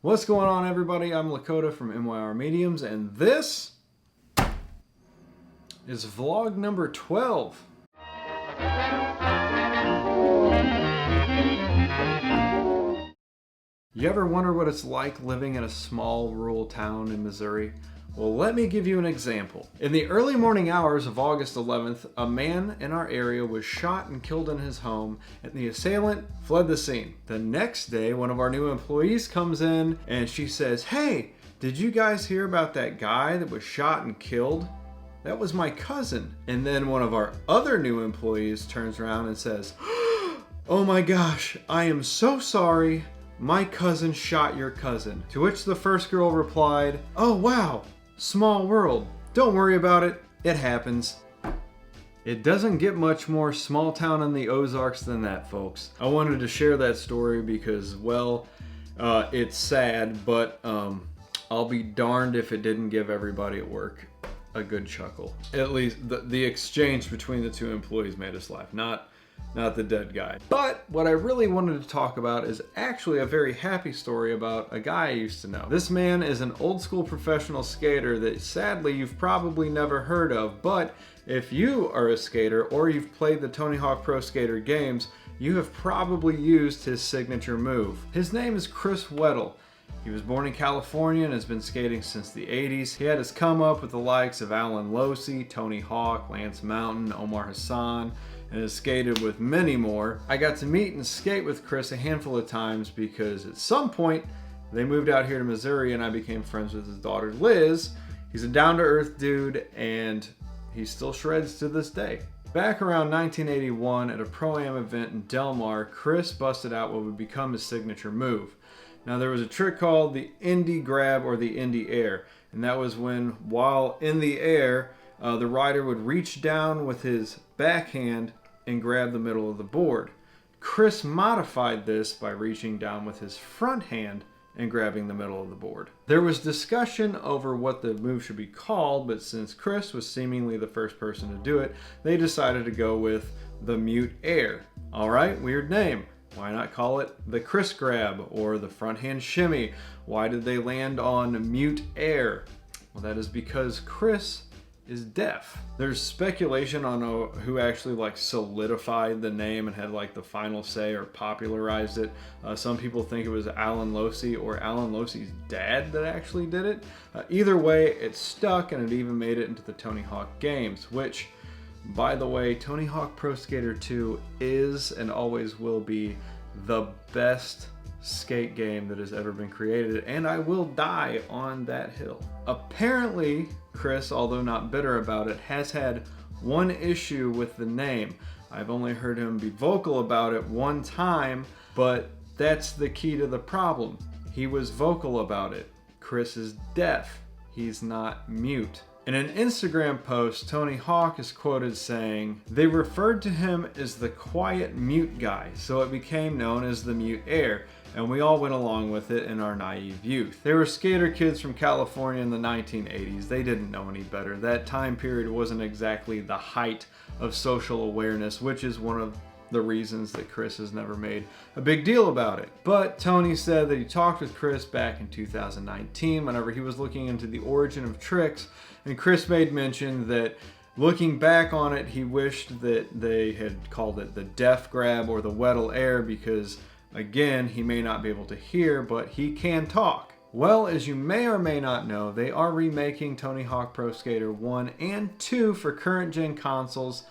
What's going on, everybody? I'm Lakota from Meyer Mediums, and this is vlog number 12. You ever wonder what it's like living in a small rural town in Missouri? Well, let me give you an example. In the early morning hours of August 11th, a man in our area was shot and killed in his home, and the assailant fled the scene. The next day, one of our new employees comes in and she says, "Hey, did you guys hear about that guy that was shot and killed? That was my cousin." And then one of our other new employees turns around and says, "Oh my gosh, I am so sorry. My cousin shot your cousin." To which the first girl replied, "Oh wow, small world. Don't worry about it. It happens." It doesn't get much more small town in the Ozarks than that, folks. I wanted to share that story because, well, it's sad, but I'll be darned if it didn't give everybody at work a good chuckle. At least the exchange between the two employees made us laugh, not the dead guy. But what I really wanted to talk about is actually a very happy story about a guy I used to know. This man is an old school professional skater that sadly you've probably never heard of, but if you are a skater or you've played the Tony Hawk Pro Skater games, you have probably used his signature move. His name is Chris Weddle. He was born in California and has been skating since the 80s. He had his come up with the likes of Alan Losi, Tony Hawk, Lance Mountain, Omar Hassan, and has skated with many more. I got to meet and skate with Chris a handful of times because at some point they moved out here to Missouri and I became friends with his daughter Liz. He's a down-to-earth dude and he still shreds to this day. Back around 1981 at a Pro-Am event in Del Mar, Chris busted out what would become his signature move. Now there was a trick called the Indy Grab or the Indy Air, and that was when, while in the air, the rider would reach down with his backhand and grab the middle of the board. Chris modified this by reaching down with his front hand and grabbing the middle of the board. There was discussion over what the move should be called, but since Chris was seemingly the first person to do it, they decided to go with the Mute Air. Alright, weird name. Why not call it the Chris Grab or the front hand shimmy? Why did they land on Mute Air? Well, that is because Chris is deaf. There's speculation on who actually solidified the name and had the final say or popularized it. Some people think it was Alan Losi or Alan Losi's dad that actually did it. Either way, it stuck and it even made it into the Tony Hawk games, which, by the way, Tony Hawk Pro Skater 2 is and always will be the best skate game that has ever been created, and I will die on that hill. Apparently, Chris, although not bitter about it, has had one issue with the name. I've only heard him be vocal about it one time, but that's the key to the problem. He was vocal about it. Chris is deaf. He's not mute. In an Instagram post, Tony Hawk is quoted saying, "They referred to him as the quiet mute guy, so it became known as the Mute Air, and we all went along with it in our naive youth." They were skater kids from California in the 1980s. They didn't know any better. That time period wasn't exactly the height of social awareness, which is one of the reasons that Chris has never made a big deal about it. But Tony said that he talked with Chris back in 2019 whenever he was looking into the origin of tricks, and Chris made mention that looking back on it, he wished that they had called it the Deaf Grab or the Weddle Air because, again, he may not be able to hear, but he can talk. Well, as you may or may not know, they are remaking Tony Hawk Pro Skater 1 and 2 for current gen consoles,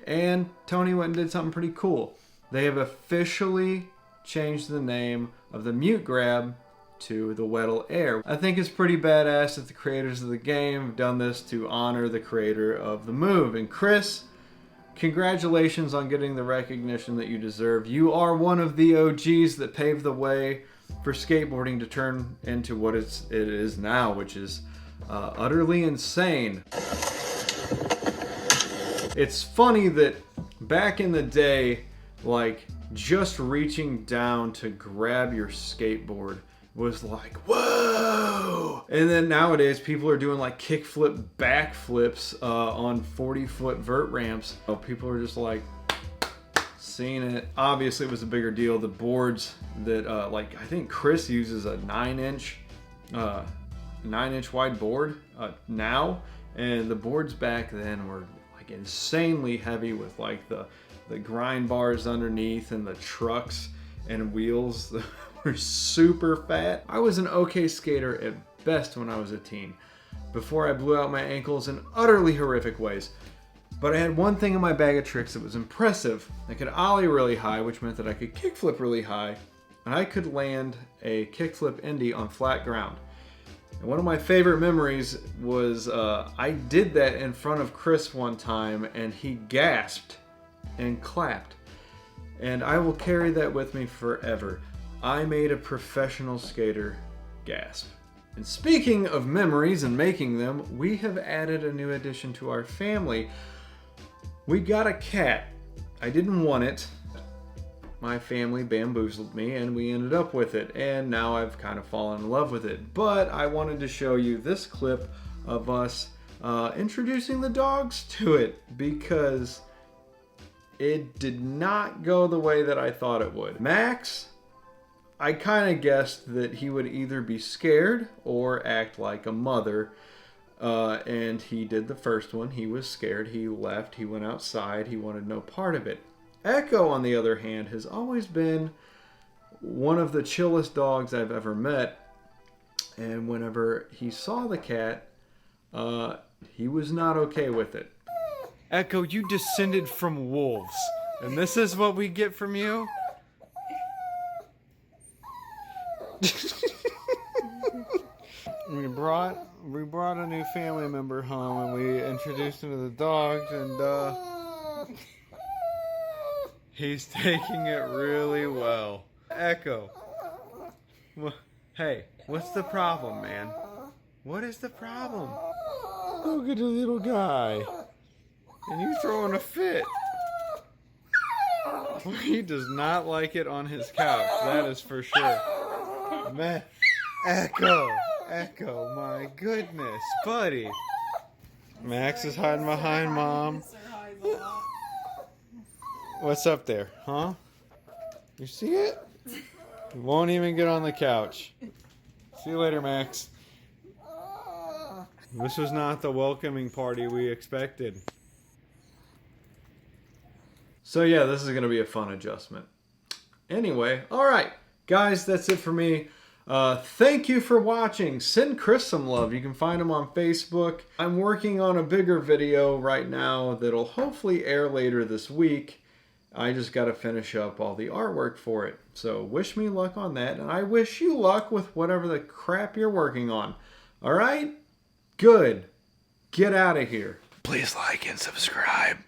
and Tony went and did something pretty cool. They have officially changed the name of the Mute Grab to the Weddle Air. I think it's pretty badass that the creators of the game have done this to honor the creator of the move. And Chris, congratulations on getting the recognition that you deserve. You are one of the OGs that paved the way for skateboarding to turn into what it is now, which is utterly insane. It's funny that back in the day, just reaching down to grab your skateboard was like, whoa! And then nowadays, people are doing kickflip backflips on 40-foot vert ramps. People are just like, seen it. Obviously it was a bigger deal. The boards that like I think Chris uses a 9-inch wide board now, and the boards back then were like insanely heavy with like the grind bars underneath and the trucks and wheels that were super fat. I was an okay skater at best when I was a teen, before I blew out my ankles in utterly horrific ways. But I had one thing in my bag of tricks that was impressive. I could ollie really high, which meant that I could kickflip really high, and I could land a kickflip indie on flat ground. And one of my favorite memories was I did that in front of Chris one time, and he gasped and clapped. And I will carry that with me forever. I made a professional skater gasp. And speaking of memories and making them, we have added a new addition to our family. We got a cat. I didn't want it. My family bamboozled me and we ended up with it. And now I've kind of fallen in love with it. But I wanted to show you this clip of us introducing the dogs to it, because it did not go the way that I thought it would. Max, I kind of guessed that he would either be scared or act like a mother. And he did the first one. He was scared. He left. He went outside. He wanted no part of it. Echo, on the other hand, has always been one of the chillest dogs I've ever met. And whenever he saw the cat, he was not okay with it. Echo, you descended from wolves, and this is what we get from you? We brought a new family member home, and we introduced him to the dogs, and he's taking it really well. Echo, hey, what's the problem, man? What is the problem? Look at the little guy. And you throwing a fit. He does not like it on his couch, that is for sure. Man, Echo, my goodness, buddy. Max is hiding behind Mom. What's up there, huh? You see it? He won't even get on the couch. See you later, Max. This was not the welcoming party we expected. So yeah, this is going to be a fun adjustment. Anyway, alright, guys, that's it for me. Thank you for watching. Send Chris some love. You can find him on Facebook. I'm working on a bigger video right now that'll hopefully air later this week. I just got to finish up all the artwork for it. So wish me luck on that, and I wish you luck with whatever the crap you're working on. Alright? Good. Get out of here. Please like and subscribe.